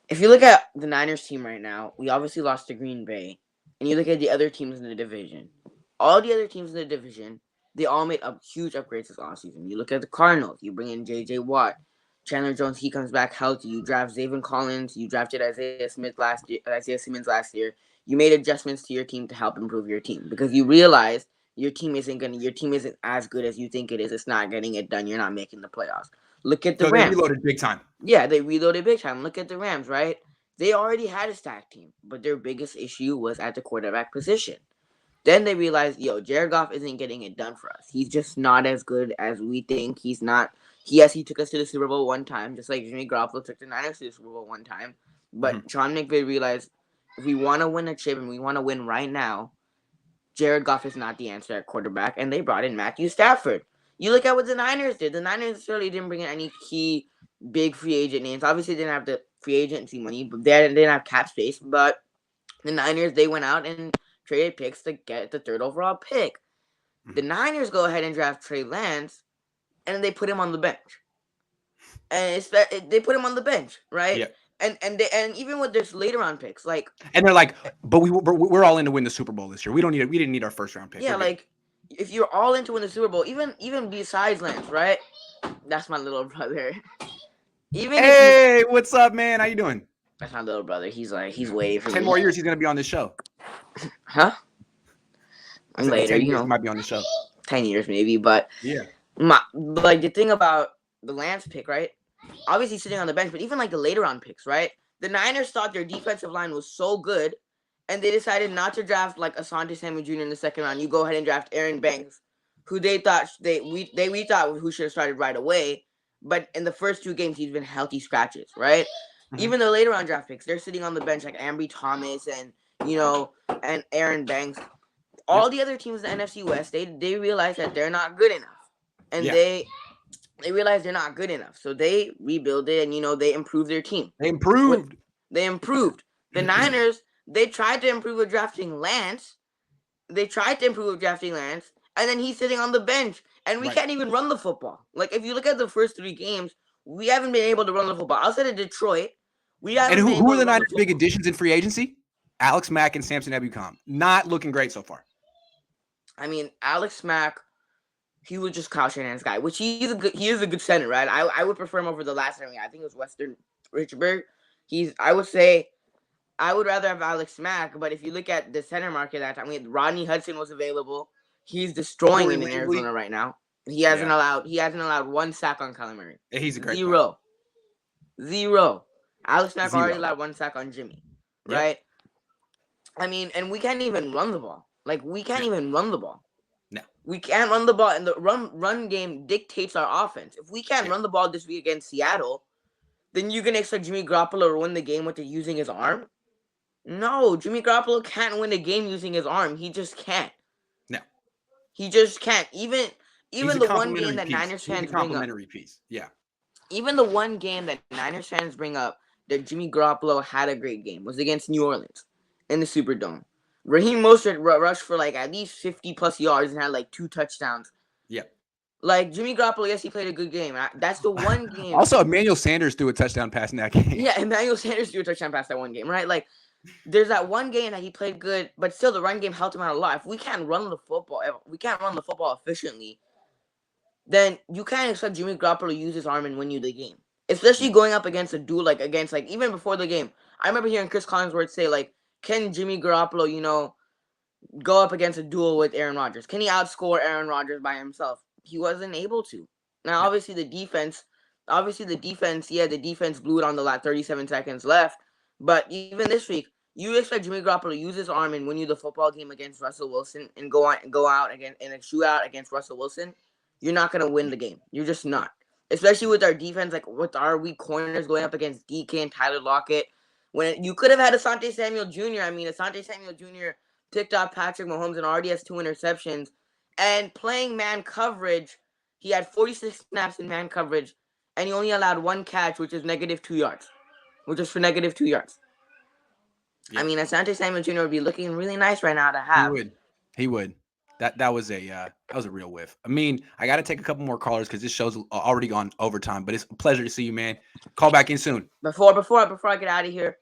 if you look at the Niners team right now, we obviously lost to Green Bay, and you look at the other teams in the division. All the other teams in the division, they all made up huge upgrades this offseason. You look at the Cardinals, you bring in J.J. Watt, Chandler Jones, he comes back healthy. You draft Zayvon Collins, you drafted Isaiah Simmons last year. You made adjustments to your team to help improve your team because you realize your team isn't as good as you think it is. It's not getting it done. You're not making the playoffs. Look at the So they Rams. reloaded big time. Yeah, they reloaded big time. Look at the Rams, right? They already had a stacked team, but their biggest issue was at the quarterback position. Then they realized, Jared Goff isn't getting it done for us. He's just not as good as we think. He's not. Yes, he took us to the Super Bowl one time, just like Jimmy Garoppolo took the Niners to the Super Bowl one time. But Sean McVay realized if we want to win a chip and we want to win right now, Jared Goff is not the answer at quarterback, and they brought in Matthew Stafford. You look at what the Niners did. The Niners necessarily didn't bring in any key big free agent names. Obviously, they didn't have the free agency money, but they didn't have cap space. But the Niners, they went out and traded picks to get the third overall pick. The Niners go ahead and draft Trey Lance, and they put him on the bench. And they put him on the bench, right? Yeah. And even with this later round picks, like, And they're like, but we're all in to win the Super Bowl this year. We didn't need our first round pick. yeah, like if you're all into win the Super Bowl, even besides Lance, right? That's my little brother. Hey, what's up, man? How you doing? That's my little brother. He's waiting for 10 me. more years, he's gonna be on this show. Huh? Later, 10 years, he might be on the show. 10 years maybe, but yeah. Like the thing about the Lance pick, right? Obviously sitting on the bench, but even like the later round picks, right? The Niners thought their defensive line was so good, and they decided not to draft like Asante Samuel Jr. in the second round. You go ahead and draft Aaron Banks, who they thought we thought who should have started right away, but in the first two games he's been healthy scratches, right? Even the later round draft picks, they're sitting on the bench like Ambry Thomas and and Aaron Banks. All the other teams in the NFC West, they realize that they're not good enough, and they realize they're not good enough, so they rebuild it and they improve their team. They improved. The Niners, they tried to improve with drafting Lance. And then he's sitting on the bench, and we can't even run the football. Like if you look at the first three games, we haven't been able to run the football. Outside of Detroit, we haven't. And who are the Niners' big additions in free agency? Alex Mack and Samson Ebukam. Not looking great so far. I mean, Alex Mack, he was just Kyle Shanahan's guy, which he is a good center, right? I would prefer him over the last center. I think it was Western Richburg. I would rather have Alex Mack, but if you look at the center market at that time, Rodney Hudson was available. He's destroying him in Arizona right now. He hasn't allowed one sack on Kyler Murray. Yeah, he's a great Zero. Alex Mack already allowed one sack on Jimmy, right? I mean, and we can't even run the ball. Like, we can't even run the ball. No. We can't run the ball, and the run game dictates our offense. If we can't run the ball this week against Seattle, then you can expect Jimmy Garoppolo to win the game with using his arm? No, Jimmy Garoppolo can't win a game using his arm. He just can't. No. He just can't. Even the one game that Niners fans bring up. Yeah. Even the one game that Niners fans bring up that Jimmy Garoppolo had a great game was against New Orleans in the Superdome. Raheem Mostert rushed for like at least 50+ yards and had like 2 touchdowns. Yeah. Like Jimmy Garoppolo, yes, he played a good game. That's the one game. Also, Emmanuel Sanders threw a touchdown pass in that game. Yeah, Emmanuel Sanders threw a touchdown pass that one game, right? Like, there's that one game that he played good, but still the run game helped him out a lot. If we can't run the football efficiently, then you can't expect Jimmy Garoppolo to use his arm and win you the game. Especially going up against a dude against even before the game. I remember hearing Chris Collinsworth say, like, can Jimmy Garoppolo, go up against a duel with Aaron Rodgers? Can he outscore Aaron Rodgers by himself? He wasn't able to. Now, obviously the defense, the defense blew it on the last 37 seconds left. But even this week, you expect Jimmy Garoppolo to use his arm and win you the football game against Russell Wilson and go out again in a shootout against Russell Wilson. You're not gonna win the game. You're just not. Especially with our defense, like with our weak corners going up against DK and Tyler Lockett. When you could have had Asante Samuel Jr. I mean, Asante Samuel Jr. picked off Patrick Mahomes and already has 2 interceptions. And playing man coverage, he had 46 snaps in man coverage, and he only allowed 1 catch, which is -2 yards. Which is for -2 yards. Yeah. I mean, Asante Samuel Jr. would be looking really nice right now to have. He would. That was a real whiff. I mean, I got to take a couple more callers because this show's already gone overtime. But it's a pleasure to see you, man. Call back in soon. Before I get out of here,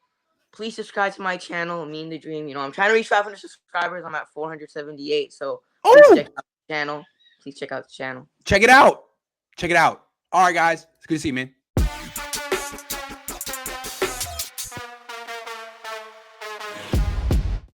please subscribe to my channel, Amin the Dream. You know, I'm trying to reach 500 subscribers. I'm at 478. So please check out the channel. Check it out. Check it out. All right, guys. It's good to see you, man.